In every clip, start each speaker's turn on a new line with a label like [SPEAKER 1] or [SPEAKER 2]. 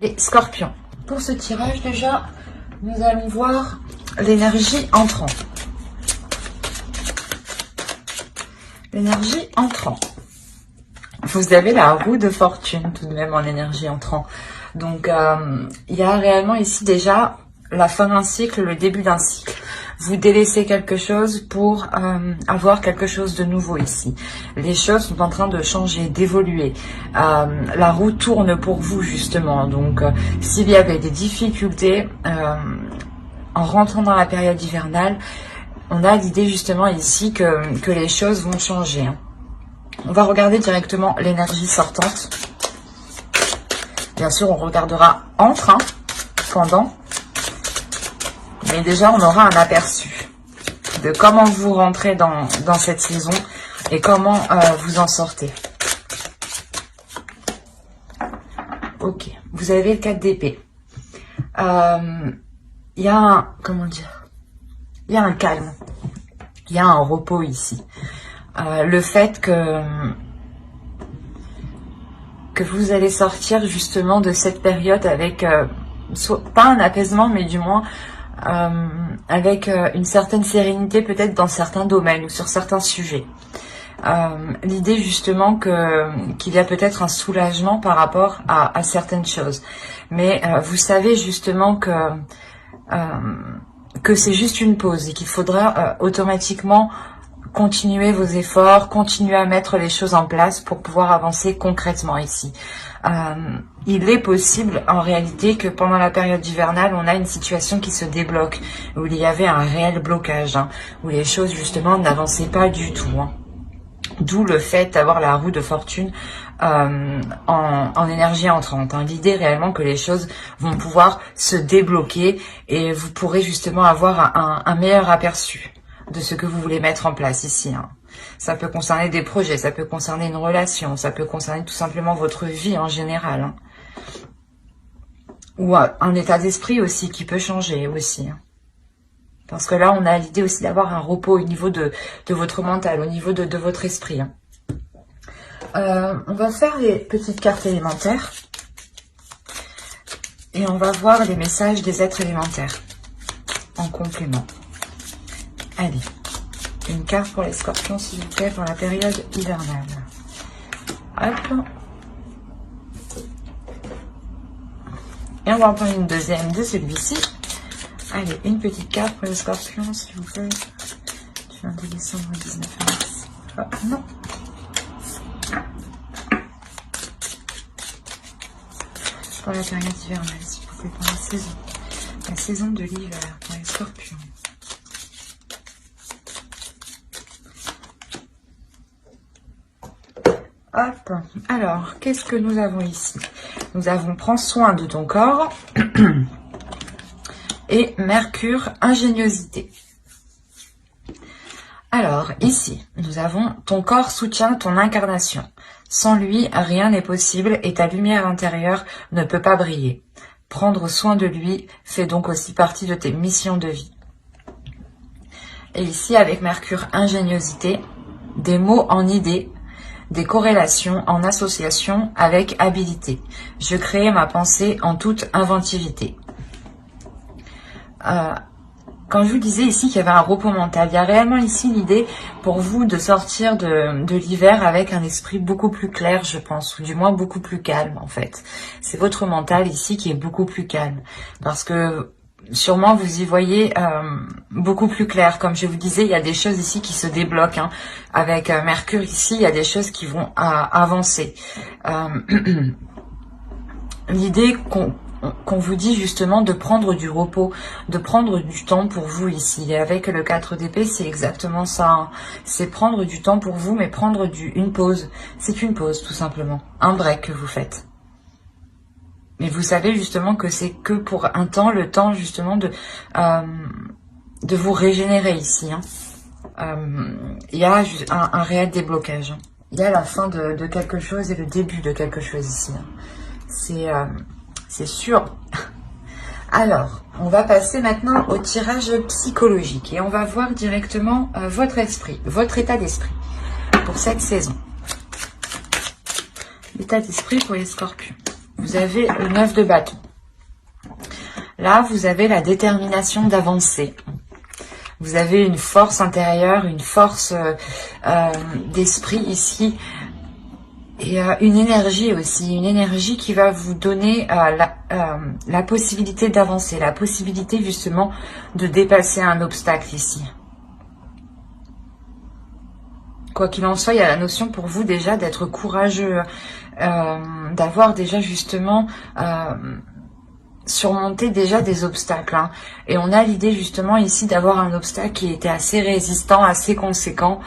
[SPEAKER 1] Les scorpions. Pour ce tirage déjà, nous allons voir l'énergie entrant. L'énergie entrant. Vous avez la roue de fortune tout de même en énergie entrant. Donc il y a réellement ici déjà la fin d'un cycle, le début d'un cycle. Vous délaissez quelque chose pour avoir quelque chose de nouveau ici. Les choses sont en train de changer, d'évoluer. La roue tourne pour vous justement. Donc s'il y avait des difficultés en rentrant dans la période hivernale, on a l'idée justement ici que les choses vont changer. On va regarder directement l'énergie sortante. Bien sûr, on regardera entre, pendant. Mais déjà, on aura un aperçu de comment vous rentrez dans cette saison et comment vous en sortez. Ok, vous avez le 4 d'épée. Il y a un, comment dire, il y a un calme, il y a un repos ici. Le fait que vous allez sortir justement de cette période avec, pas un apaisement, mais du moins avec une certaine sérénité peut-être dans certains domaines ou sur certains sujets. L'idée justement qu'il y a peut-être un soulagement par rapport à certaines choses. Mais vous savez justement que c'est juste une pause et qu'il faudra automatiquement continuer vos efforts, continuer à mettre les choses en place pour pouvoir avancer concrètement ici. Il est possible en réalité que pendant la période hivernale, on a une situation qui se débloque, où il y avait un réel blocage, où les choses justement n'avançaient pas du tout. D'où le fait d'avoir la roue de fortune en énergie entrante. L'idée réellement que les choses vont pouvoir se débloquer et vous pourrez justement avoir un meilleur aperçu de ce que vous voulez mettre en place ici. Ça peut concerner des projets, ça peut concerner une relation, ça peut concerner tout simplement votre vie en général. Ou un état d'esprit aussi qui peut changer aussi. Parce que là, on a l'idée aussi d'avoir un repos au niveau de votre mental, au niveau de votre esprit. On va faire les petites cartes élémentaires. Et on va voir les messages des êtres élémentaires en complément. Allez, une carte pour les scorpions, s'il vous plaît, pour la période hivernale. Hop. Et on va en prendre une deuxième de celui-ci. Allez, une petite carte pour les scorpions, s'il vous plaît. Du 22 décembre au 19 mars. Hop, non. Pour la période hivernale, s'il vous plaît, pour la saison. La saison de l'hiver pour les scorpions. Hop, alors, qu'est-ce que nous avons ici? Nous avons prends soin de ton corps et Mercure, ingéniosité. Alors, ici, nous avons ton corps soutient ton incarnation. Sans lui, rien n'est possible et ta lumière intérieure ne peut pas briller. Prendre soin de lui fait donc aussi partie de tes missions de vie. Et ici, avec Mercure, ingéniosité, des mots en idées, des corrélations en association avec habilité. Je crée ma pensée en toute inventivité. Quand je vous disais ici qu'il y avait un repos mental, il y a réellement ici l'idée pour vous de sortir de l'hiver avec un esprit beaucoup plus clair, je pense, ou du moins beaucoup plus calme en fait. C'est votre mental ici qui est beaucoup plus calme, parce que sûrement vous y voyez beaucoup plus clair. Comme je vous disais, il y a des choses ici qui se débloquent. Avec Mercure ici, il y a des choses qui vont avancer. L'idée qu'on vous dit justement de prendre du repos, de prendre du temps pour vous ici. Et avec le 4 d'épée, c'est exactement ça. C'est prendre du temps pour vous, mais prendre une pause. C'est une pause tout simplement. Un break que vous faites. Mais vous savez justement que c'est que pour un temps, le temps justement de vous régénérer ici. Il y a un réel déblocage. Il y a la fin de quelque chose et le début de quelque chose ici. C'est sûr. Alors, on va passer maintenant au tirage psychologique. Et on va voir directement votre esprit, votre état d'esprit pour cette saison. L'état d'esprit pour les scorpions. vous avez le 9 de bâton. Là, vous avez la détermination d'avancer. Vous avez une force intérieure, une force d'esprit ici. Et une énergie aussi, une énergie qui va vous donner la possibilité d'avancer, la possibilité justement de dépasser un obstacle ici. Quoi qu'il en soit, il y a la notion pour vous déjà d'être courageux, d'avoir déjà justement surmonté déjà des obstacles. Hein. Et on a l'idée justement ici d'avoir un obstacle qui était assez résistant, assez conséquent.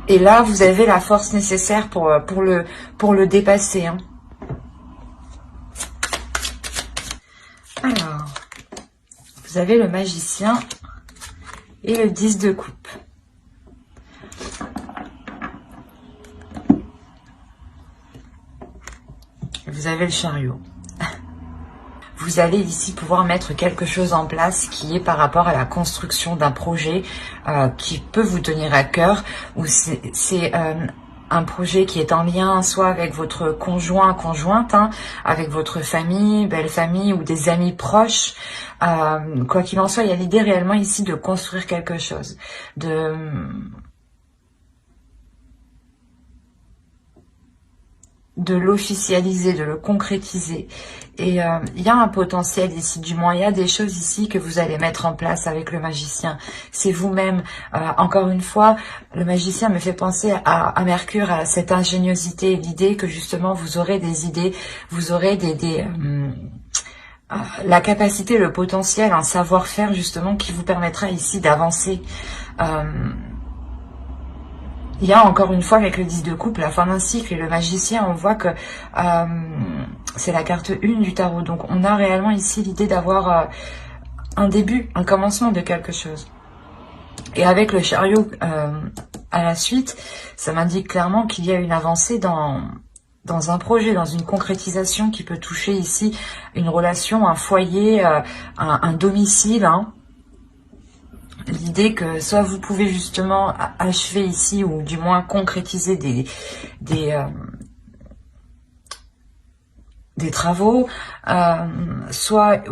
[SPEAKER 1] Et là, vous avez la force nécessaire pour le dépasser. Hein. Alors, vous avez le magicien et le 10 de coupe. Vous avez le chariot. Vous allez ici pouvoir mettre quelque chose en place qui est par rapport à la construction d'un projet qui peut vous tenir à cœur, ou c'est un projet qui est en lien soit avec votre conjoint, conjointe, hein, avec votre famille, belle famille ou des amis proches. Quoi qu'il en soit, il y a l'idée réellement ici de construire quelque chose, de l'officialiser, de le concrétiser. Et il y a un potentiel ici, du moins il y a des choses ici que vous allez mettre en place avec le magicien. C'est vous-même. Encore une fois, le magicien me fait penser à Mercure, à cette ingéniosité, l'idée que justement vous aurez des idées, vous aurez la capacité, le potentiel, un savoir-faire justement qui vous permettra ici d'avancer. Il y a encore une fois avec le 10 de coupe, la fin d'un cycle et le magicien, on voit que c'est la carte 1 du tarot. Donc on a réellement ici l'idée d'avoir un début, un commencement de quelque chose. Et avec le chariot à la suite, ça m'indique clairement qu'il y a une avancée dans un projet, dans une concrétisation qui peut toucher ici une relation, un foyer, un domicile, hein. L'idée que soit vous pouvez justement achever ici, ou du moins concrétiser des travaux, soit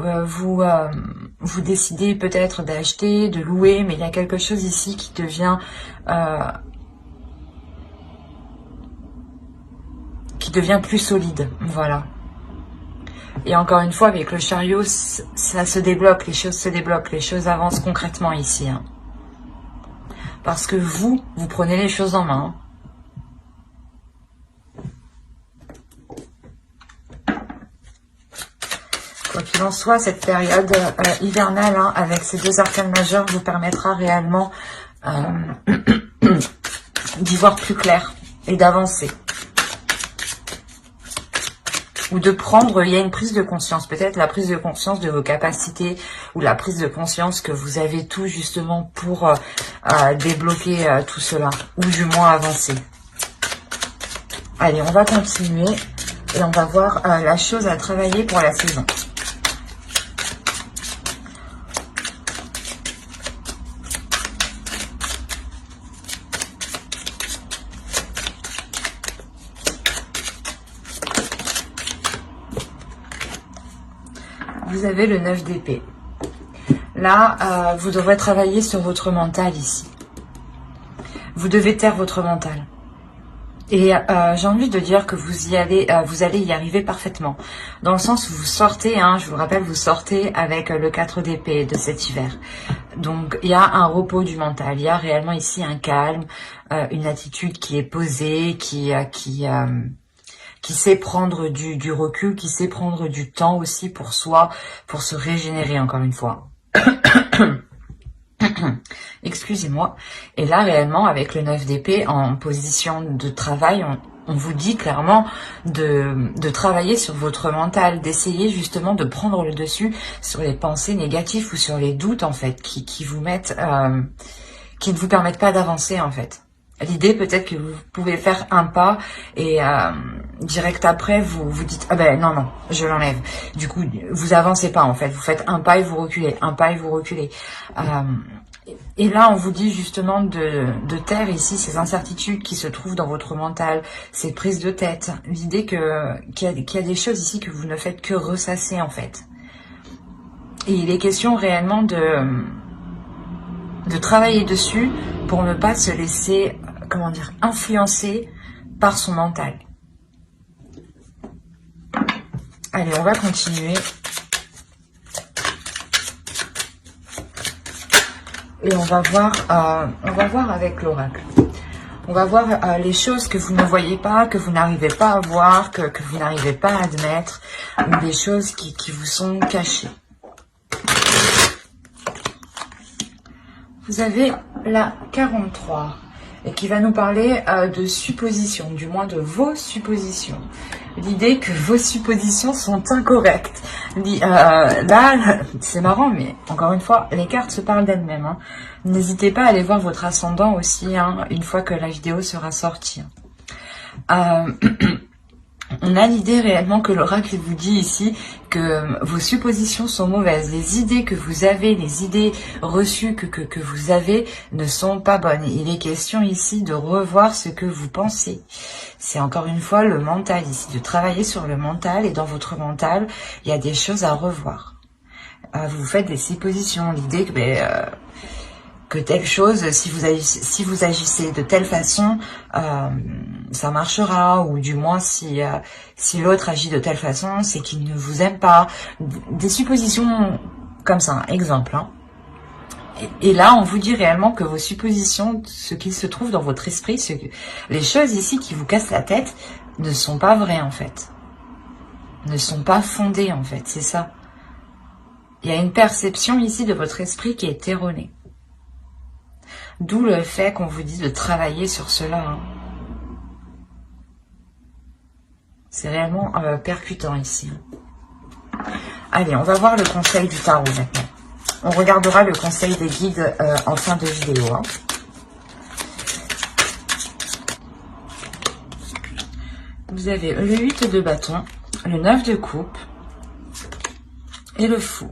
[SPEAKER 1] vous décidez peut-être d'acheter, de louer, mais il y a quelque chose ici qui devient plus solide, voilà. Et encore une fois, avec le chariot, ça se débloque, les choses se débloquent, les choses avancent concrètement ici. Hein. Parce que vous prenez les choses en main. Quoi qu'il en soit, cette période hivernale, hein, avec ces deux arcanes majeures, vous permettra réellement d'y voir plus clair et d'avancer. Ou de prendre, il y a une prise de conscience, peut-être la prise de conscience de vos capacités, ou la prise de conscience que vous avez tout justement pour débloquer tout cela, ou du moins avancer. Allez, on va continuer et on va voir la chose à travailler pour la saison. Vous avez le 9 d'épée. Là, vous devrez travailler sur votre mental ici. Vous devez taire votre mental. Et j'ai envie de dire que vous allez y arriver parfaitement. Dans le sens où vous sortez, hein, je vous rappelle, vous sortez avec le 4 d'épée de cet hiver. Donc, il y a un repos du mental. Il y a réellement ici un calme, une attitude qui est posée, qui sait prendre du recul, qui sait prendre du temps aussi pour soi, pour se régénérer encore une fois. Excusez-moi. Et là, réellement, avec le 9 d'épée en position de travail, on vous dit clairement de travailler sur votre mental, d'essayer justement de prendre le dessus sur les pensées négatives ou sur les doutes, en fait, qui vous mettent, qui ne vous permettent pas d'avancer, en fait. L'idée peut-être que vous pouvez faire un pas et direct après vous vous dites ah ben non non je l'enlève. Du coup vous avancez pas en fait, vous faites un pas et vous reculez, un pas et vous reculez. Et là on vous dit justement de taire ici ces incertitudes qui se trouvent dans votre mental, ces prises de tête. L'idée qu'il y a des choses ici que vous ne faites que ressasser en fait. Et il est question réellement de travailler dessus pour ne pas se laisser, comment dire, influencer par son mental. Allez, on va continuer. Et on va voir avec l'oracle. On va voir les choses que vous ne voyez pas, que vous n'arrivez pas à voir, que vous n'arrivez pas à admettre, ou des choses qui vous sont cachées. Vous avez la 43 et qui va nous parler de suppositions, du moins de vos suppositions. L'idée que vos suppositions sont incorrectes. Là, c'est marrant, mais encore une fois, les cartes se parlent d'elles-mêmes. Hein. N'hésitez pas à aller voir votre ascendant aussi, hein, une fois que la vidéo sera sortie. On a l'idée réellement que l'oracle vous dit ici que vos suppositions sont mauvaises. Les idées que vous avez, les idées reçues que vous avez ne sont pas bonnes. Il est question ici de revoir ce que vous pensez. C'est encore une fois le mental ici, de travailler sur le mental. Et dans votre mental, il y a des choses à revoir. Vous faites des suppositions. L'idée que telle chose, si vous agissez de telle façon, ça marchera, ou du moins si l'autre agit de telle façon, c'est qu'il ne vous aime pas. Des suppositions comme ça, exemple. Hein. Et là, on vous dit réellement que vos suppositions, ce qu'il se trouve dans votre esprit, les choses ici qui vous cassent la tête, ne sont pas vraies en fait. Ne sont pas fondées en fait, c'est ça. Il y a une perception ici de votre esprit qui est erronée. D'où le fait qu'on vous dit de travailler sur cela. Hein. C'est réellement percutant ici. Allez, on va voir le conseil du tarot maintenant. On regardera le conseil des guides en fin de vidéo. Hein. Vous avez le 8 de bâton, le 9 de coupe et le fou.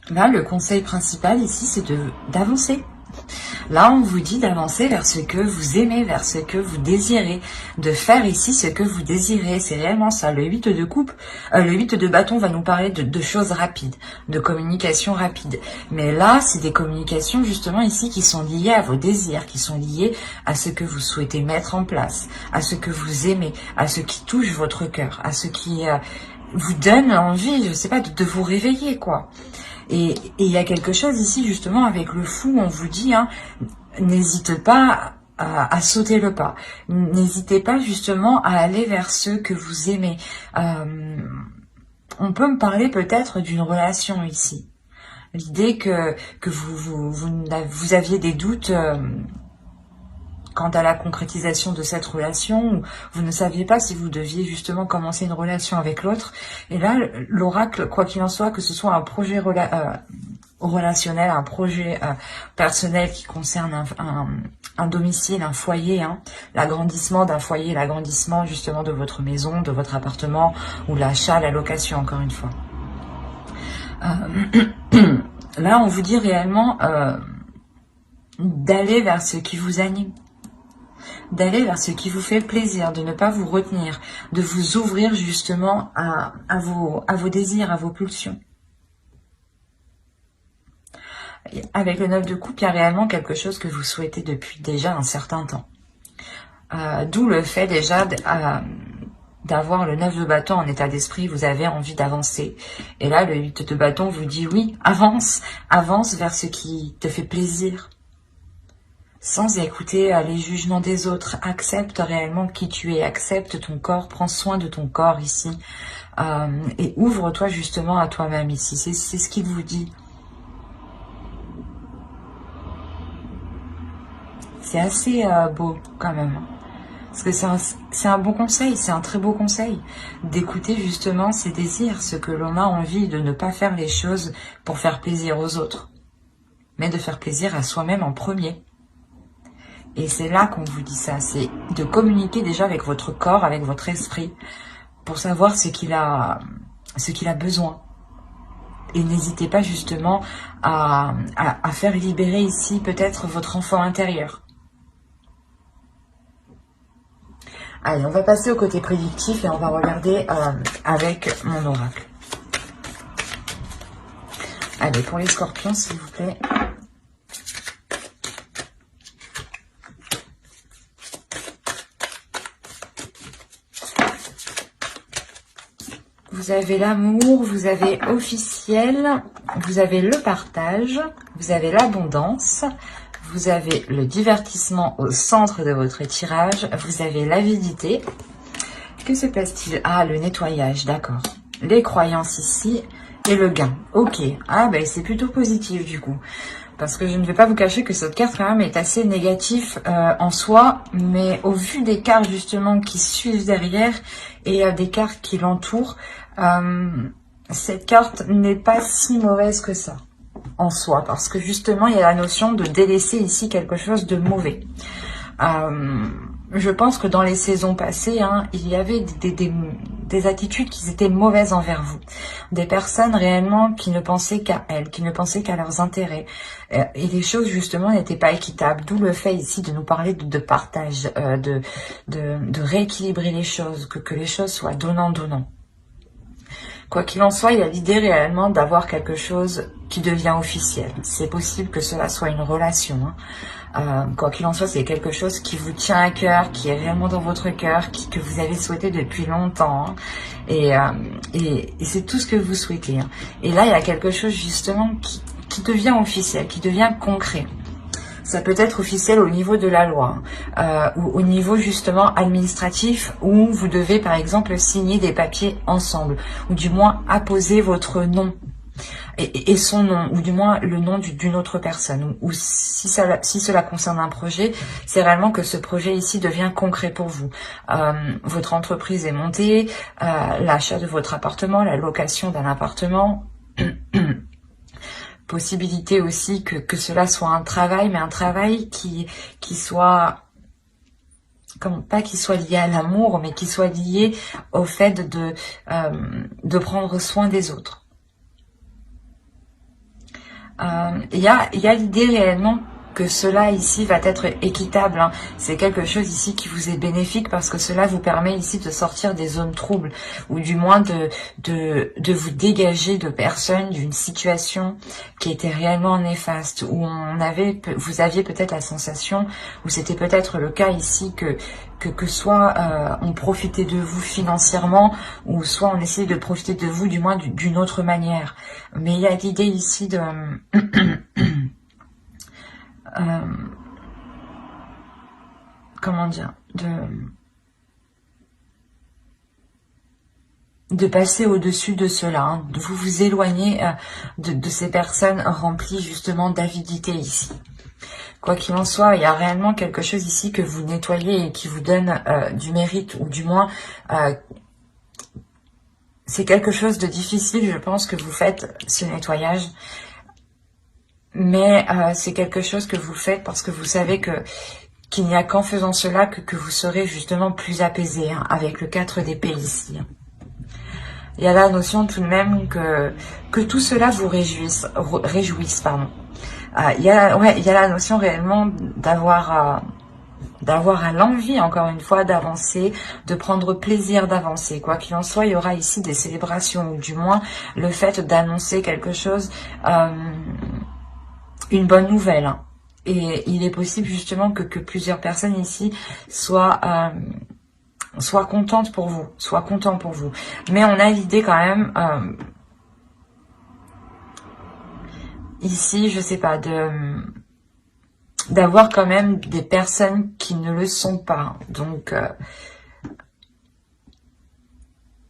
[SPEAKER 1] Là, le conseil principal ici, c'est d'avancer. Là, on vous dit d'avancer vers ce que vous aimez, vers ce que vous désirez, de faire ici ce que vous désirez. C'est réellement ça. Le 8 de coupe, le 8 de bâton va nous parler de choses rapides, de communication rapide. Mais là, c'est des communications justement ici qui sont liées à vos désirs, qui sont liées à ce que vous souhaitez mettre en place, à ce que vous aimez, à ce qui touche votre cœur, à ce qui vous donne envie, je sais pas, de vous réveiller, quoi. Et il y a quelque chose ici, justement, avec le fou, on vous dit, hein, n'hésite pas à sauter le pas. N'hésitez pas, justement, à aller vers ceux que vous aimez. On peut me parler peut-être d'une relation ici. L'idée que vous aviez des doutes quant à la concrétisation de cette relation, vous ne saviez pas si vous deviez justement commencer une relation avec l'autre. Et là, l'oracle, quoi qu'il en soit, que ce soit un projet relationnel, un projet personnel qui concerne un domicile, un foyer, hein, l'agrandissement d'un foyer, l'agrandissement justement de votre maison, de votre appartement, ou l'achat, la location, encore une fois. Là, on vous dit réellement d'aller vers ce qui vous anime, d'aller vers ce qui vous fait plaisir, de ne pas vous retenir, de vous ouvrir justement à vos désirs, à vos pulsions. Avec le 9 de coupe, il y a réellement quelque chose que vous souhaitez depuis déjà un certain temps. D'où le fait déjà d'avoir le 9 de bâton en état d'esprit, vous avez envie d'avancer. Et là, le 8 de bâton vous dit oui, avance, avance vers ce qui te fait plaisir. Sans écouter les jugements des autres, accepte réellement qui tu es, accepte ton corps, prends soin de ton corps ici. Et ouvre-toi justement à toi-même ici, c'est ce qu'il vous dit. C'est assez beau quand même. Parce que c'est un bon conseil, c'est un très beau conseil, d'écouter justement ses désirs, ce que l'on a envie, de ne pas faire les choses pour faire plaisir aux autres, mais de faire plaisir à soi-même en premier. Et c'est là qu'on vous dit ça, c'est de communiquer déjà avec votre corps, avec votre esprit, pour savoir ce qu'il a besoin. Et n'hésitez pas justement à faire libérer ici peut-être votre enfant intérieur. Allez, on va passer au côté prédictif et on va regarder avec mon oracle. Allez, pour les scorpions, s'il vous plaît. Vous avez l'amour, vous avez officiel, vous avez le partage, vous avez l'abondance, vous avez le divertissement au centre de votre tirage, vous avez l'avidité. Que se passe-t-il? Ah, le nettoyage, d'accord. Les croyances ici et le gain. Ok, ah ben c'est plutôt positif du coup. Parce que je ne vais pas vous cacher que cette carte quand même est assez négative en soi, mais au vu des cartes justement qui suivent derrière et des cartes qui l'entourent, cette carte n'est pas si mauvaise que ça en soi, parce que justement il y a la notion de délaisser ici quelque chose de mauvais. Je pense que dans les saisons passées, il y avait des attitudes qui étaient mauvaises envers vous. Des personnes réellement qui ne pensaient qu'à elles, qui ne pensaient qu'à leurs intérêts. Et les choses justement n'étaient pas équitables. D'où le fait ici de nous parler de partage, de rééquilibrer les choses, que les choses soient donnant-donnant. Quoi qu'il en soit, il y a l'idée réellement d'avoir quelque chose qui devient officiel. C'est possible que cela soit une relation. Quoi qu'il en soit, c'est quelque chose qui vous tient à cœur, qui est réellement dans votre cœur, que vous avez souhaité depuis longtemps. Et c'est tout ce que vous souhaitez. Et là, il y a quelque chose justement qui devient officiel, qui devient concret. Ça peut être officiel au niveau de la loi, ou au niveau justement administratif, où vous devez par exemple signer des papiers ensemble, ou du moins apposer votre nom et son nom, ou du moins le nom d'une autre personne. Ou si cela concerne un projet, c'est réellement que ce projet ici devient concret pour vous. Votre entreprise est montée, l'achat de votre appartement, la location d'un appartement. Possibilité aussi que cela soit un travail, mais un travail qui soit, pas qui soit lié à l'amour, mais qui soit lié au fait de prendre soin des autres. Il y a l'idée réellement que cela ici va être équitable. C'est quelque chose ici qui vous est bénéfique parce que cela vous permet ici de sortir des zones troubles ou du moins de vous dégager de personnes, d'une situation qui était réellement néfaste, où vous aviez peut-être la sensation, ou c'était peut-être le cas ici que soit on profitait de vous financièrement, ou soit on essayait de profiter de vous du moins d'une autre manière. Mais il y a l'idée ici de comment dire, de passer au-dessus de cela, de vous éloigner de ces personnes remplies justement d'avidité ici. Quoi qu'il en soit, il y a réellement quelque chose ici que vous nettoyez et qui vous donne du mérite, ou du moins c'est quelque chose de difficile, je pense, que vous faites ce nettoyage. Mais c'est quelque chose que vous faites parce que vous savez qu'il n'y a qu'en faisant cela que vous serez justement plus apaisé, avec le 4 d'épée ici. Il y a la notion tout de même que tout cela vous réjouisse, pardon. Il y a la notion réellement d'avoir l'envie, encore une fois, d'avancer, de prendre plaisir d'avancer. Quoi qu'il en soit, il y aura ici des célébrations, ou du moins le fait d'annoncer quelque chose, une bonne nouvelle. Et il est possible justement que plusieurs personnes ici soient contentes pour vous, soient contents pour vous. Mais on a l'idée quand même, ici, je sais pas, d'avoir quand même des personnes qui ne le sont pas. Donc,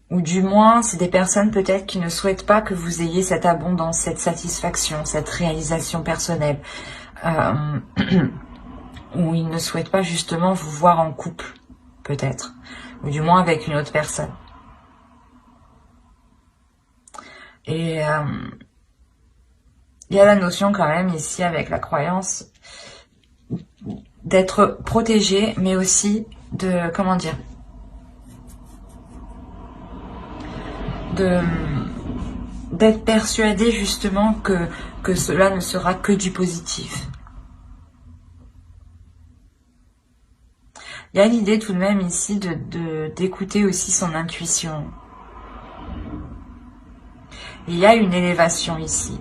[SPEAKER 1] ou du moins, c'est des personnes peut-être qui ne souhaitent pas que vous ayez cette abondance, cette satisfaction, cette réalisation personnelle. Ou ils ne souhaitent pas justement vous voir en couple. peut-être. Ou du moins avec une autre personne. Et il y a la notion quand même ici avec la croyance d'être protégé, mais aussi de, comment dire, d'être persuadé justement que cela ne sera que du positif. Il y a l'idée tout de même ici d'écouter aussi son intuition. Il y a une élévation ici.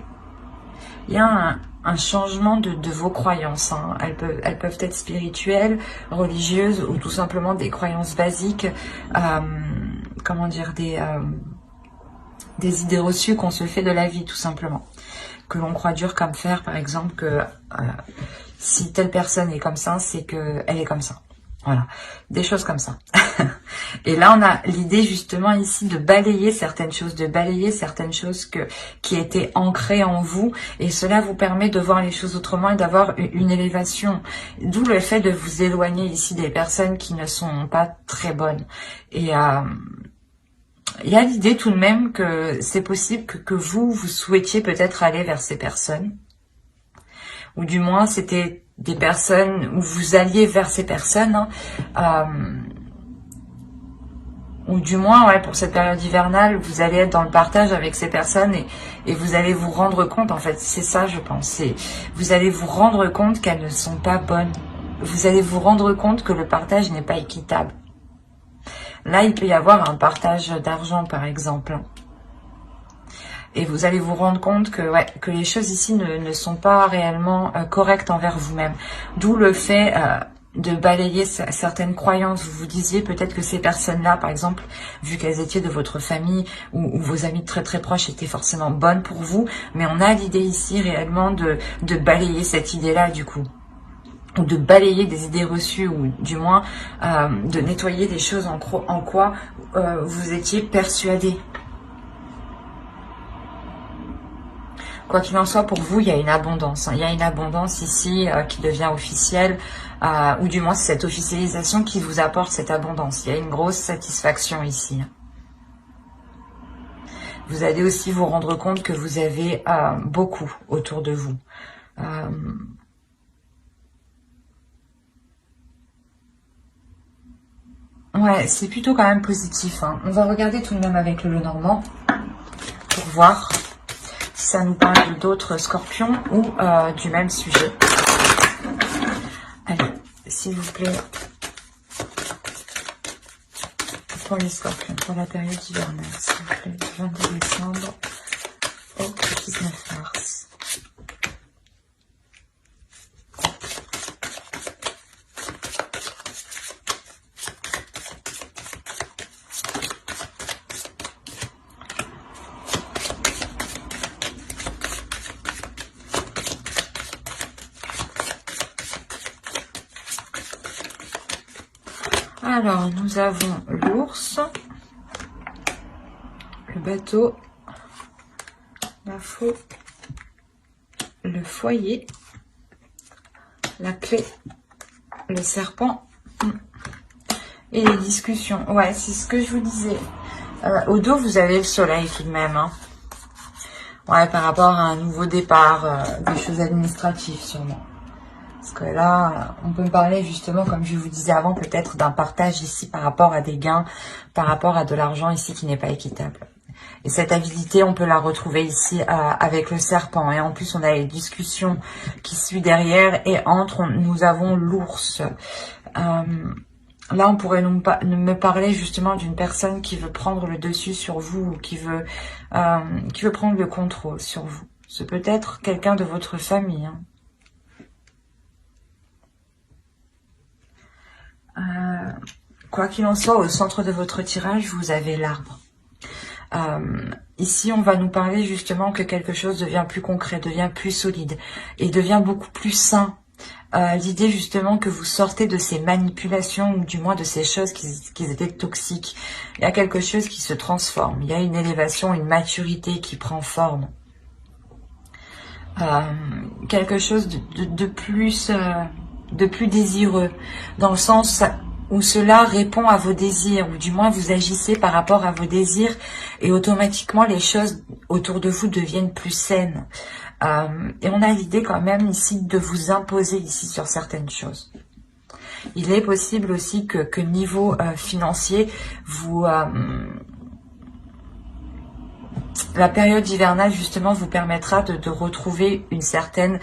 [SPEAKER 1] Il y a un changement de vos croyances. Hein. Elles peuvent être spirituelles, religieuses ou tout simplement des croyances basiques. Comment dire, des idées reçues qu'on se fait de la vie tout simplement. Que l'on croit dur comme fer, par exemple, que si telle personne est comme ça, c'est qu'elle est comme ça. Voilà, des choses comme ça. Et là, on a l'idée justement ici de balayer certaines choses, qui étaient ancrées en vous. Et cela vous permet de voir les choses autrement et d'avoir une élévation. D'où le fait de vous éloigner ici des personnes qui ne sont pas très bonnes. Et il y a l'idée tout de même que c'est possible que vous souhaitiez peut-être aller vers ces personnes. Ou du moins, c'était des personnes où vous alliez vers ces personnes. Ou du moins, ouais, pour cette période hivernale, vous allez être dans le partage avec ces personnes et vous allez vous rendre compte, en fait, c'est ça, je pense. Vous allez vous rendre compte qu'elles ne sont pas bonnes. Vous allez vous rendre compte que le partage n'est pas équitable. Là, il peut y avoir un partage d'argent, par exemple. Et vous allez vous rendre compte que, ouais, que les choses ici ne sont pas réellement correctes envers vous-même. D'où le fait de balayer certaines croyances. Vous vous disiez peut-être que ces personnes-là, par exemple, vu qu'elles étaient de votre famille ou vos amis très très proches étaient forcément bonnes pour vous. Mais on a l'idée ici réellement de balayer cette idée-là du coup. Ou de balayer des idées reçues, ou du moins de nettoyer des choses en quoi vous étiez persuadé. Quoi qu'il en soit, pour vous, il y a une abondance. Il y a une abondance ici qui devient officielle, ou du moins c'est cette officialisation qui vous apporte cette abondance. Il y a une grosse satisfaction ici. Vous allez aussi vous rendre compte que vous avez beaucoup autour de vous. Ouais, c'est plutôt quand même positif. Hein. On va regarder tout de même avec le Lenormand pour voir si ça nous parle d'autres scorpions ou du même sujet. Allez, s'il vous plaît, pour les scorpions, pour la période hivernale, s'il vous plaît, du 22 décembre au 19 mars. Alors, nous avons l'ours, le bateau, la faux, le foyer, la clé, le serpent et les discussions. Ouais, c'est ce que je vous disais. Au dos, vous avez le soleil tout de même. Hein. Ouais, par rapport à un nouveau départ, des choses administratives sûrement. Parce que là, on peut me parler justement, comme je vous disais avant, peut-être d'un partage ici par rapport à des gains, par rapport à de l'argent ici qui n'est pas équitable. Et cette avidité, on peut la retrouver ici avec le serpent. Et en plus, on a les discussions qui suivent derrière. Et nous avons l'ours. Là, on pourrait me parler justement d'une personne qui veut prendre le dessus sur vous, ou qui veut prendre le contrôle sur vous. C'est peut-être quelqu'un de votre famille, hein. Quoi qu'il en soit, au centre de votre tirage, vous avez l'arbre. Ici, on va nous parler justement que quelque chose devient plus concret, devient plus solide et devient beaucoup plus sain. L'idée justement que vous sortez de ces manipulations ou du moins de ces choses qui étaient toxiques. Il y a quelque chose qui se transforme. Il y a une élévation, une maturité qui prend forme. Quelque chose de plus désireux, dans le sens où cela répond à vos désirs, ou du moins vous agissez par rapport à vos désirs, et automatiquement les choses autour de vous deviennent plus saines. Et on a l'idée quand même ici de vous imposer ici sur certaines choses. Il est possible aussi que niveau financier, la période hivernale justement vous permettra de retrouver une certaine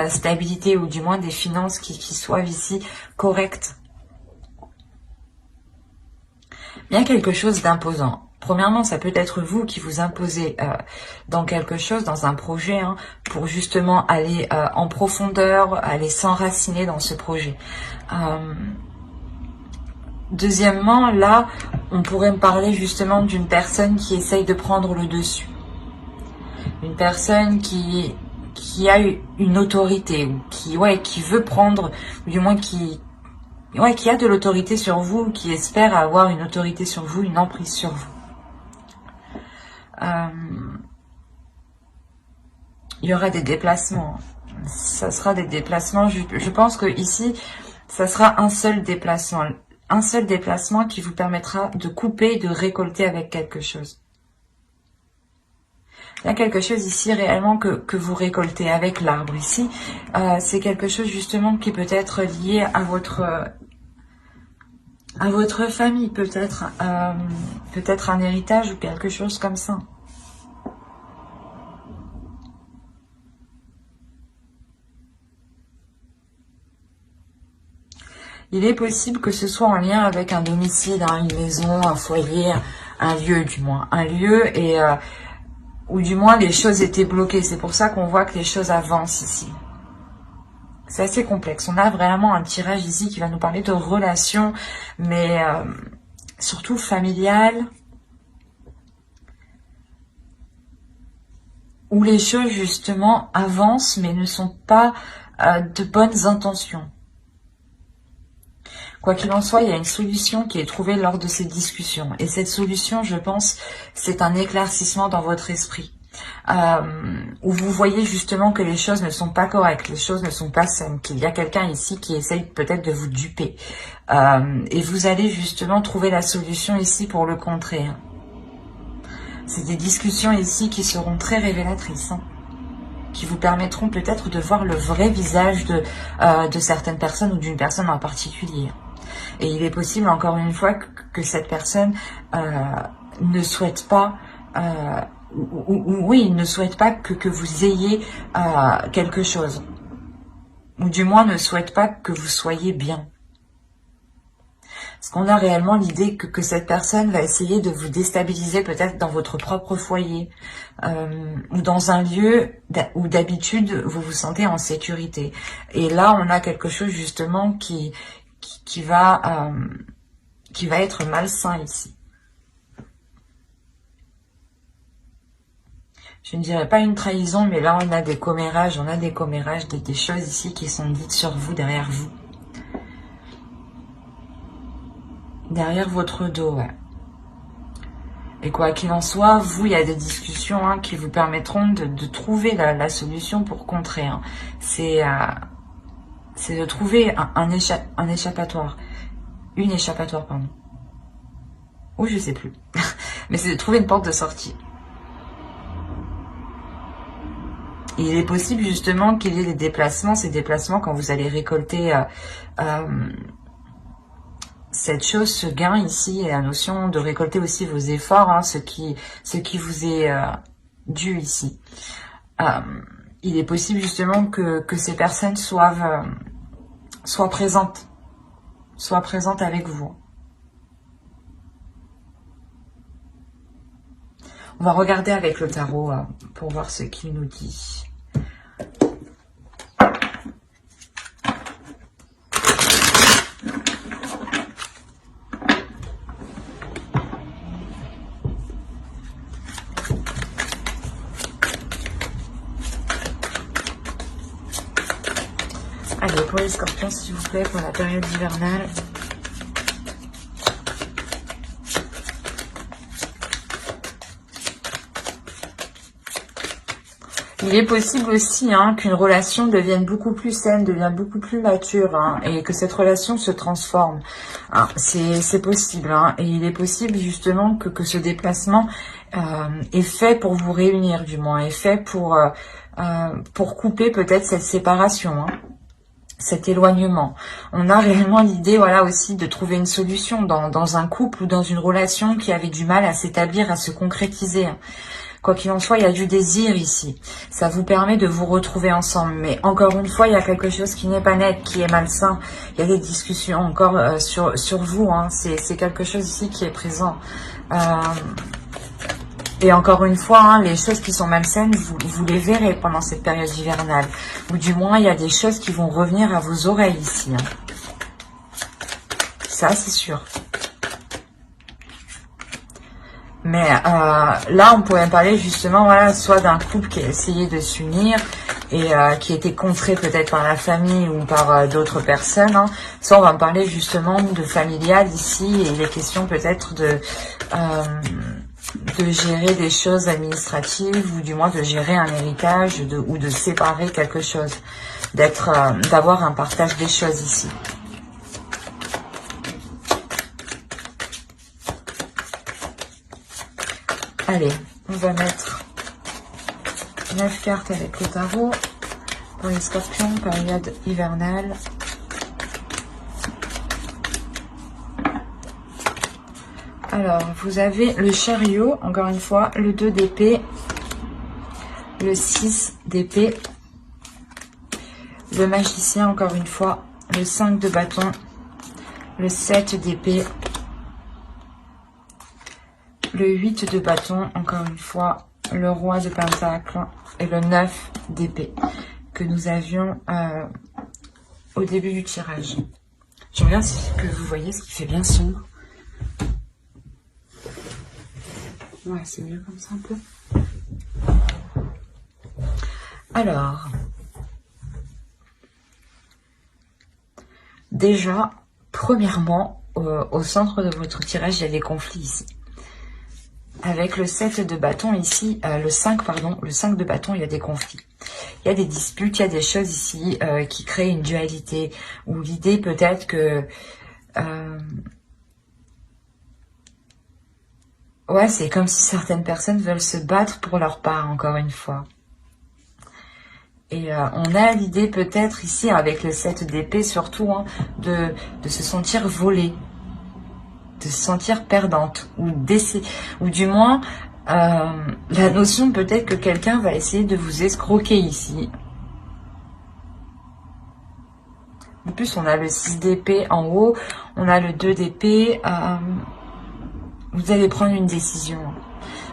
[SPEAKER 1] stabilité, ou du moins des finances qui soient ici correctes. Bien quelque chose d'imposant. Premièrement, ça peut être vous qui vous imposez dans quelque chose, dans un projet, hein, pour justement aller en profondeur, aller s'enraciner dans ce projet. Deuxièmement, là, on pourrait me parler justement d'une personne qui essaye de prendre le dessus. Une personne qui a une autorité, ou qui veut prendre, ou du moins qui a de l'autorité sur vous, qui espère avoir une autorité sur vous, une emprise sur vous. Il y aura des déplacements. Ça sera des déplacements. Je pense que ici, ça sera un seul déplacement. Un seul déplacement qui vous permettra de couper et de récolter avec quelque chose. Il y a quelque chose ici réellement que vous récoltez avec l'arbre ici. C'est quelque chose justement qui peut être lié à votre famille, peut-être un héritage ou quelque chose comme ça. Il est possible que ce soit en lien avec un domicile, hein, une maison, un foyer, un lieu du moins. Un lieu et ou du moins les choses étaient bloquées. C'est pour ça qu'on voit que les choses avancent ici. C'est assez complexe. On a vraiment un tirage ici qui va nous parler de relations, mais surtout familiales, où les choses justement avancent, mais ne sont pas de bonnes intentions. Quoi qu'il en soit, il y a une solution qui est trouvée lors de ces discussions. Et cette solution, je pense, c'est un éclaircissement dans votre esprit. Où vous voyez justement que les choses ne sont pas correctes, les choses ne sont pas saines, qu'il y a quelqu'un ici qui essaye peut-être de vous duper. Et vous allez justement trouver la solution ici pour le contrer. C'est des discussions ici qui seront très révélatrices, hein, qui vous permettront peut-être de voir le vrai visage de certaines personnes ou d'une personne en particulier. Et il est possible, encore une fois, que cette personne ne souhaite pas, oui, ne souhaite pas que vous ayez quelque chose. Ou du moins ne souhaite pas que vous soyez bien. Parce qu'on a réellement l'idée que cette personne va essayer de vous déstabiliser peut-être dans votre propre foyer ou dans un lieu où d'habitude vous vous sentez en sécurité. Et là, on a quelque chose justement qui va être malsain ici. Je ne dirais pas une trahison, mais là on a des commérages, des choses ici qui sont dites sur vous, derrière vous. Derrière votre dos, ouais. Et quoi qu'il en soit, vous, il y a des discussions hein, qui vous permettront de trouver la solution pour contrer. Hein. C'est de trouver un échappatoire. Une échappatoire, pardon. Ou je sais plus. Mais c'est de trouver une porte de sortie. Et il est possible justement qu'il y ait des déplacements. Ces déplacements, quand vous allez récolter cette chose, ce gain ici, et la notion de récolter aussi vos efforts, hein, ce qui vous est dû ici. Il est possible justement que ces personnes soient présentes avec vous. On va regarder avec le tarot pour voir ce qu'il nous dit. Allez, pour les scorpions, s'il vous plaît, pour la période hivernale. Il est possible aussi hein, qu'une relation devienne beaucoup plus saine, devienne beaucoup plus mature hein, et que cette relation se transforme. Hein, c'est possible hein, et il est possible justement que ce déplacement est fait pour vous réunir du moins, est fait pour couper peut-être cette séparation. Hein. Cet éloignement. On a réellement l'idée, voilà, aussi de trouver une solution dans un couple ou dans une relation qui avait du mal à s'établir, à se concrétiser. Quoi qu'il en soit, il y a du désir ici. Ça vous permet de vous retrouver ensemble. Mais encore une fois, il y a quelque chose qui n'est pas net, qui est malsain. Il y a des discussions encore sur vous. Hein. C'est quelque chose ici qui est présent. Et encore une fois, hein, les choses qui sont malsaines, vous les verrez pendant cette période hivernale. Ou du moins, il y a des choses qui vont revenir à vos oreilles ici. Hein. Ça, c'est sûr. Mais là, on pourrait parler justement, voilà, soit d'un couple qui a essayé de s'unir et qui était contré peut-être par la famille ou par d'autres personnes. Hein. Soit on va parler justement de familial ici et il est question peut-être de gérer des choses administratives ou du moins de gérer un héritage ou de séparer quelque chose, d'avoir un partage des choses ici. Allez, on va mettre 9 cartes avec le tarot pour les scorpions, période hivernale. Alors, vous avez le chariot, encore une fois, le 2 d'épée, le 6 d'épée, le magicien, encore une fois, le 5 de bâton, le 7 d'épée, le 8 de bâton, encore une fois, le roi de pentacle et le 9 d'épée que nous avions au début du tirage. Je regarde si que vous voyez ce qui fait bien sombre. Ouais, c'est mieux comme ça un peu. Alors, déjà, premièrement, au centre de votre tirage, il y a des conflits ici. Avec le 7 de bâton ici, le 5 de bâton, il y a des conflits. Il y a des disputes, il y a des choses ici qui créent une dualité. Ou l'idée peut-être que... ouais, c'est comme si certaines personnes veulent se battre pour leur part, encore une fois. Et on a l'idée peut-être ici, avec le 7 d'épée surtout, hein, de se sentir volée, de se sentir perdante, ou du moins, la notion peut-être que quelqu'un va essayer de vous escroquer ici. En plus, on a le 6 d'épée en haut, on a le 2 d'épée... vous allez prendre une décision.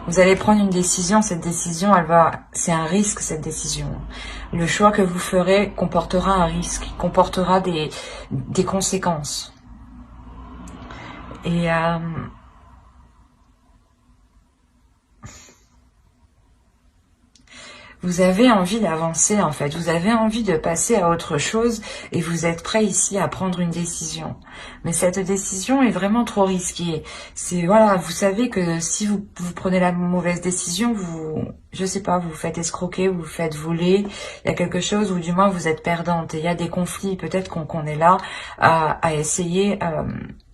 [SPEAKER 1] Vous allez prendre une décision. Cette décision, c'est un risque, cette décision. Le choix que vous ferez comportera un risque, comportera des conséquences. Et vous avez envie d'avancer en fait, vous avez envie de passer à autre chose et vous êtes prêt ici à prendre une décision. Mais cette décision est vraiment trop risquée. C'est voilà, vous savez que si vous prenez la mauvaise décision, je sais pas, vous vous faites escroquer, vous vous faites voler, il y a quelque chose ou du moins vous êtes perdante et il y a des conflits. Peut-être qu'on est là à essayer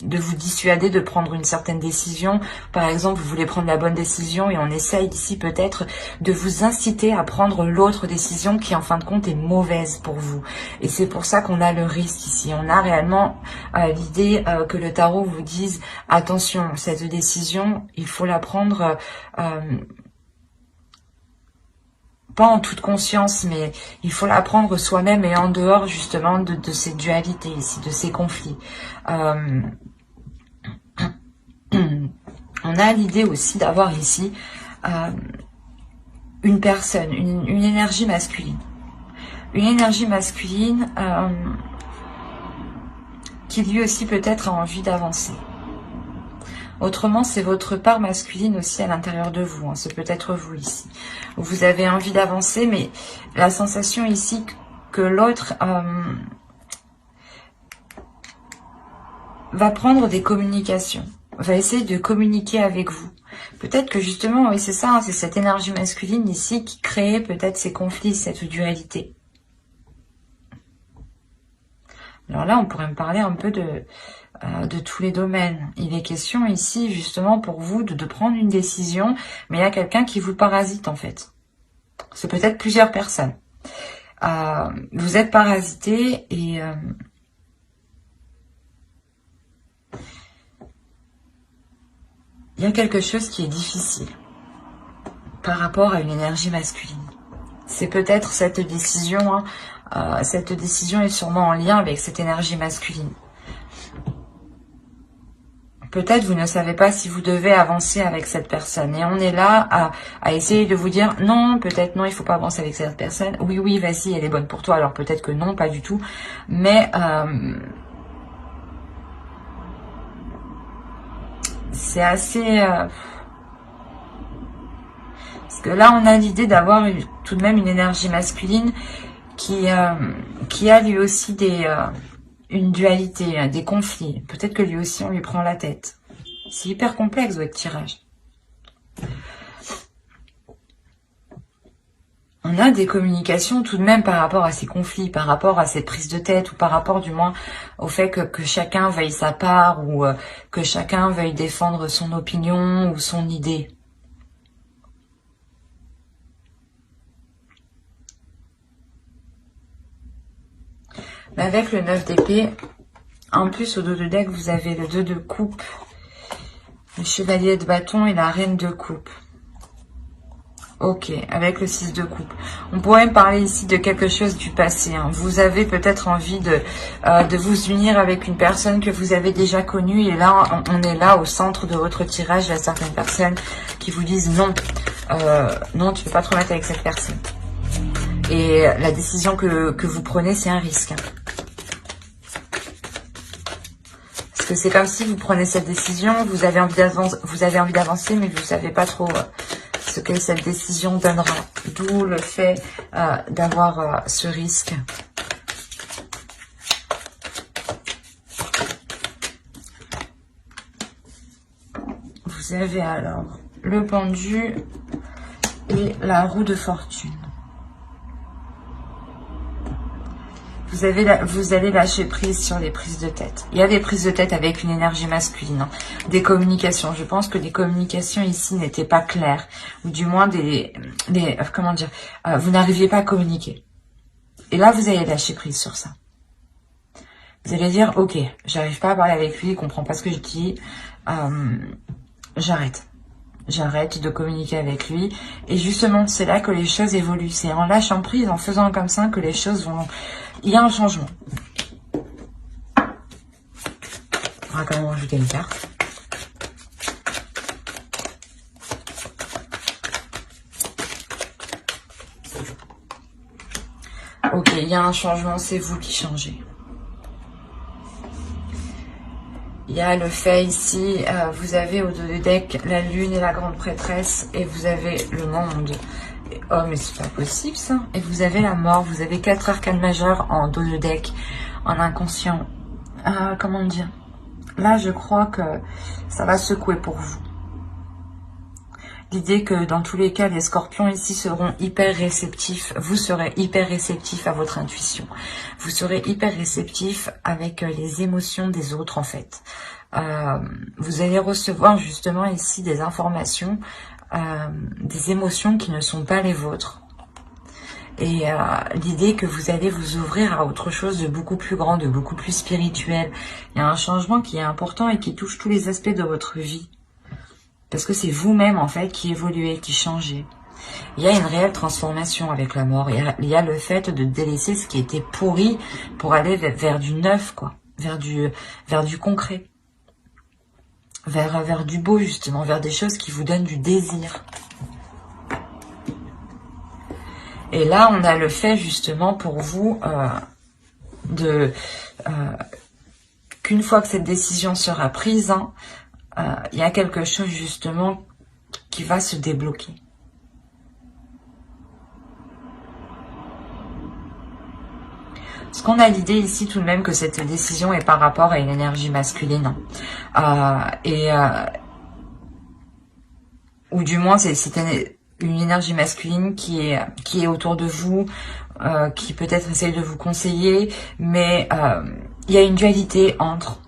[SPEAKER 1] de vous dissuader de prendre une certaine décision. Par exemple, vous voulez prendre la bonne décision et on essaye ici peut-être de vous inciter à prendre l'autre décision qui en fin de compte est mauvaise pour vous. Et c'est pour ça qu'on a le risque ici. On a réellement l'idée que le tarot vous dise attention, cette décision, il faut la prendre pas en toute conscience, mais il faut la prendre soi-même et en dehors justement de ces dualités ici, de ces conflits. On a l'idée aussi d'avoir ici une personne, une énergie masculine. Une énergie masculine qui lui aussi peut-être a envie d'avancer. Autrement, c'est votre part masculine aussi à l'intérieur de vous. Hein. C'est peut-être vous ici. Vous avez envie d'avancer, mais la sensation ici que l'autre va prendre des communications. va essayer de communiquer avec vous. Peut-être que justement, oui c'est ça, hein, c'est cette énergie masculine ici qui crée peut-être ces conflits, cette dualité. Alors là, on pourrait me parler un peu de tous les domaines. Il est question ici justement pour vous de prendre une décision, mais il y a quelqu'un qui vous parasite en fait. C'est peut-être plusieurs personnes. Vous êtes parasité et... il y a quelque chose qui est difficile par rapport à une énergie masculine. C'est peut-être cette décision, hein, cette décision est sûrement en lien avec cette énergie masculine. Peut-être vous ne savez pas si vous devez avancer avec cette personne. Et on est là à essayer de vous dire non, peut-être non, il faut pas avancer avec cette personne. Oui, oui, vas-y, elle est bonne pour toi. Alors peut-être que non, pas du tout. Mais c'est assez... parce que là, on a l'idée d'avoir tout de même une énergie masculine qui a lui aussi une dualité, des conflits. Peut-être que lui aussi, on lui prend la tête. C'est hyper complexe, votre tirage. On a des communications tout de même par rapport à ces conflits, par rapport à cette prise de tête, ou par rapport du moins au fait que chacun veuille sa part, ou que chacun veuille défendre son opinion ou son idée. Mais avec le 9 d'épée, en plus au dos de deck, vous avez le 2 de coupe, le chevalier de bâton et la reine de coupe. Ok, avec le 6 de coupe. On pourrait me parler ici de quelque chose du passé. Hein. Vous avez peut-être envie de vous unir avec une personne que vous avez déjà connue. Et là, on est là au centre de votre tirage. Il y a certaines personnes qui vous disent non. Non, tu ne peux pas te remettre avec cette personne. Et la décision que vous prenez, c'est un risque. Parce que c'est comme si vous prenez cette décision, vous avez envie d'avancer, mais vous ne savez pas trop... ce que cette décision donnera. D'où le fait d'avoir ce risque. Vous avez alors le pendu et la roue de fortune. Vous allez lâcher prise sur les prises de tête. Il y a des prises de tête avec une énergie masculine. Hein. Des communications. Je pense que les communications ici n'étaient pas claires. Ou du moins comment dire, vous n'arriviez pas à communiquer. Et là, vous allez lâcher prise sur ça. Vous allez dire, ok, j'arrive pas à parler avec lui, il comprend pas ce que je dis. J'arrête. J'arrête de communiquer avec lui. Et justement, c'est là que les choses évoluent. C'est en lâchant prise, en faisant comme ça, que les choses vont... Il y a un changement. On va quand même rajouter une carte. Ok, il y a un changement, c'est vous qui changez. Il y a le fait ici, vous avez au dos de deck la lune et la grande prêtresse, et vous avez le monde. Oh, mais c'est pas possible ça. Et vous avez la mort, vous avez 4 arcanes majeures en dos de deck, en inconscient. Comment dire? Là, je crois que ça va secouer pour vous. L'idée que dans tous les cas, les scorpions ici seront hyper réceptifs. Vous serez hyper réceptif à votre intuition. Vous serez hyper réceptif avec les émotions des autres en fait. Vous allez recevoir justement ici des informations, des émotions qui ne sont pas les vôtres. Et l'idée que vous allez vous ouvrir à autre chose de beaucoup plus grand, de beaucoup plus spirituel. Il y a un changement qui est important et qui touche tous les aspects de votre vie. Parce que c'est vous-même, en fait, qui évoluez, qui changez. Il y a une réelle transformation avec la mort. Il y a le fait de délaisser ce qui était pourri pour aller vers du neuf, quoi. Vers du concret. Vers du beau, justement. Vers des choses qui vous donnent du désir. Et là, on a le fait, justement, pour vous, qu'une fois que cette décision sera prise, hein, il y a quelque chose justement qui va se débloquer. Parce qu'on a l'idée ici tout de même que cette décision est par rapport à une énergie masculine. Ou du moins, c'est une énergie masculine qui est autour de vous, qui peut-être essaye de vous conseiller, mais il y a une dualité entre.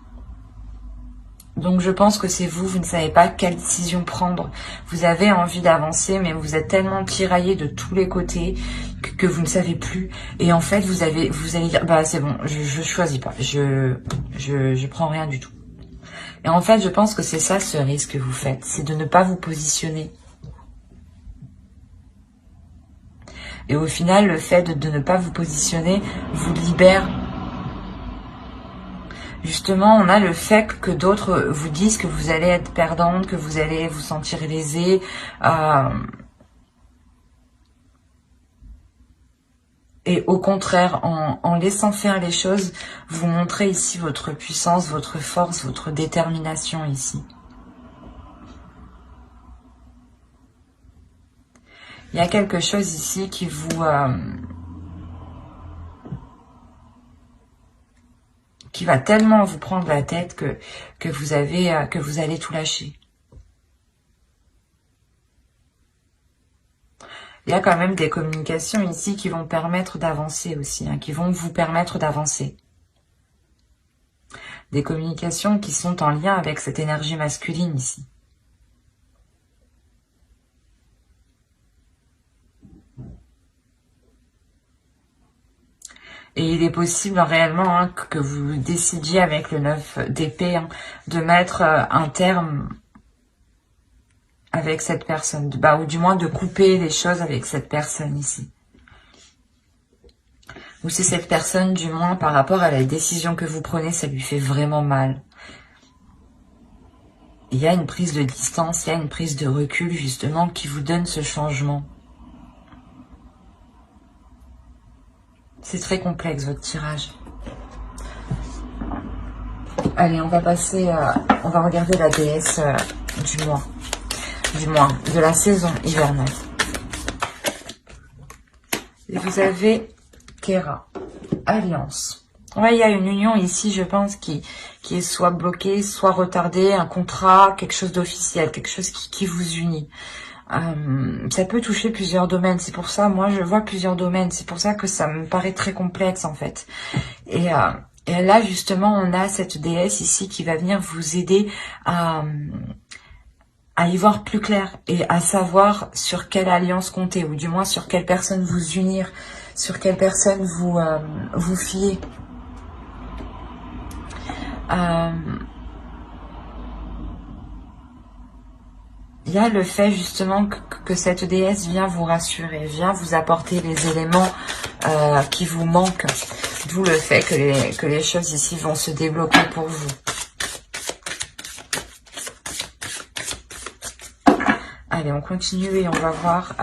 [SPEAKER 1] Donc je pense que c'est vous ne savez pas quelle décision prendre. Vous avez envie d'avancer, mais vous êtes tellement tiraillé de tous les côtés que vous ne savez plus. Et en fait, vous allez dire, bah c'est bon, je choisis pas, je prends rien du tout. Et en fait, je pense que c'est ça ce risque que vous faites, c'est de ne pas vous positionner. Et au final, le fait de ne pas vous positionner vous libère. Justement, on a le fait que d'autres vous disent que vous allez être perdante, que vous allez vous sentir lésée. Et au contraire, en laissant faire les choses, vous montrez ici votre puissance, votre force, votre détermination ici. Il y a quelque chose ici qui vous... qui va tellement vous prendre la tête que vous allez tout lâcher. Il y a quand même des communications ici qui vont permettre d'avancer aussi, hein, qui vont vous permettre d'avancer. Des communications qui sont en lien avec cette énergie masculine ici. Et il est possible réellement hein, que vous décidiez avec le 9 d'épée hein, de mettre un terme avec cette personne, ou du moins de couper les choses avec cette personne ici. Ou si cette personne, du moins par rapport à la décision que vous prenez, ça lui fait vraiment mal. Il y a une prise de distance, il y a une prise de recul justement qui vous donne ce changement. C'est très complexe votre tirage. Allez, on va passer, on va regarder la déesse du mois, de la saison hivernale. Et vous avez Kera, Alliance. Ouais, il y a une union ici, je pense, qui est soit bloquée, soit retardée, un contrat, quelque chose d'officiel, quelque chose qui vous unit. Ça peut toucher plusieurs domaines, c'est pour ça, moi je vois plusieurs domaines, c'est pour ça que ça me paraît très complexe en fait. Et là justement on a cette déesse ici qui va venir vous aider à y voir plus clair et à savoir sur quelle alliance compter, ou du moins sur quelle personne vous unir, sur quelle personne vous fier. Il y a le fait justement que cette déesse vient vous rassurer, vient vous apporter les éléments qui vous manquent. D'où le fait que les choses ici vont se débloquer pour vous. Allez, on continue et on va voir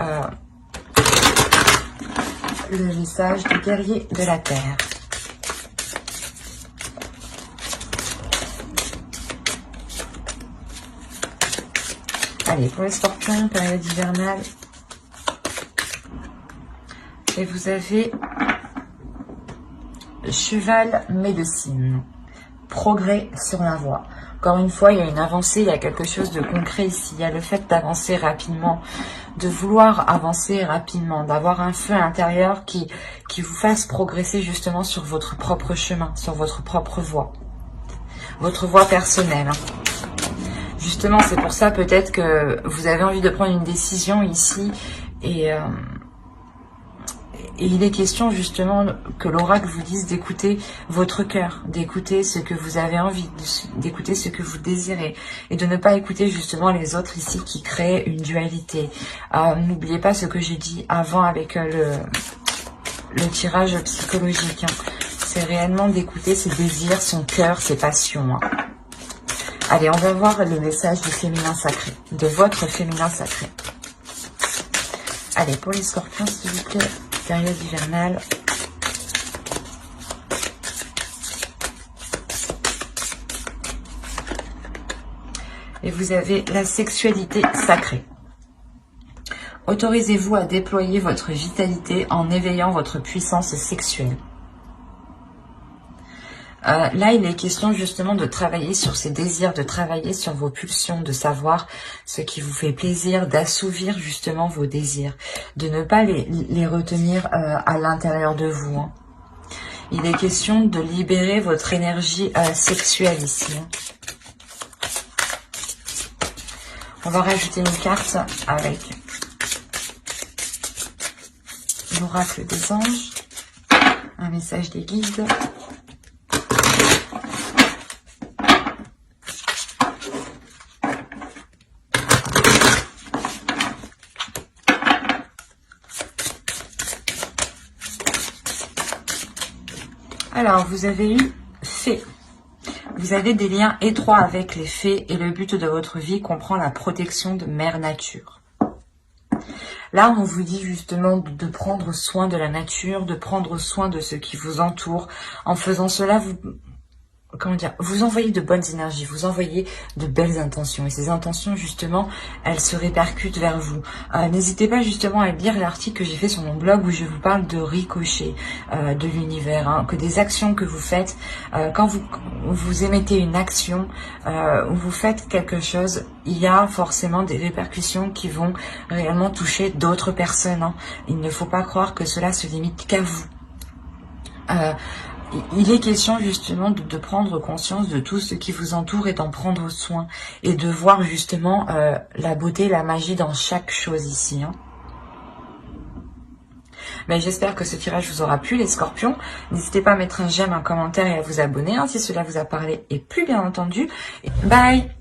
[SPEAKER 1] le message du guerrier de la terre. Allez, pour les scorpions, période hivernale. Et vous avez cheval médecine. Progrès sur la voie. Encore une fois, il y a une avancée, il y a quelque chose de concret ici. Il y a le fait d'avancer rapidement, de vouloir avancer rapidement, d'avoir un feu intérieur qui vous fasse progresser justement sur votre propre chemin, sur votre propre voie. Votre voie personnelle. Justement, c'est pour ça peut-être que vous avez envie de prendre une décision ici et il est question justement que l'oracle vous dise d'écouter votre cœur, d'écouter ce que vous avez envie, d'écouter ce que vous désirez et de ne pas écouter justement les autres ici qui créent une dualité. N'oubliez pas ce que j'ai dit avant avec le tirage psychologique. Hein. C'est réellement d'écouter ses désirs, son cœur, ses passions. Hein. Allez, on va voir le message du féminin sacré, de votre féminin sacré. Allez, pour les scorpions, s'il vous plaît, période hivernale. Et vous avez la sexualité sacrée. Autorisez-vous à déployer votre vitalité en éveillant votre puissance sexuelle. Là, il est question justement de travailler sur ces désirs, de travailler sur vos pulsions, de savoir ce qui vous fait plaisir, d'assouvir justement vos désirs, de ne pas les retenir à l'intérieur de vous. Hein. Il est question de libérer votre énergie sexuelle ici. Hein. On va rajouter une carte avec l'oracle des anges, un message des guides. Alors, vous avez eu fée. Vous avez des liens étroits avec les fées et le but de votre vie comprend la protection de Mère Nature. Là, on vous dit justement de prendre soin de la nature, de prendre soin de ce qui vous entoure. En faisant cela, vous envoyez de bonnes énergies, vous envoyez de belles intentions. Et ces intentions, justement, elles se répercutent vers vous. N'hésitez pas justement à lire l'article que j'ai fait sur mon blog où je vous parle de ricochet de l'univers. Hein, que des actions que vous faites, quand vous émettez une action, ou vous faites quelque chose, il y a forcément des répercussions qui vont réellement toucher d'autres personnes. Hein. Il ne faut pas croire que cela se limite qu'à vous. Il est question justement de prendre conscience de tout ce qui vous entoure et d'en prendre soin. Et de voir justement la beauté, la magie dans chaque chose ici. Hein. Mais j'espère que ce tirage vous aura plu les scorpions. N'hésitez pas à mettre un j'aime, un commentaire et à vous abonner hein, si cela vous a parlé. Et plus bien entendu, bye!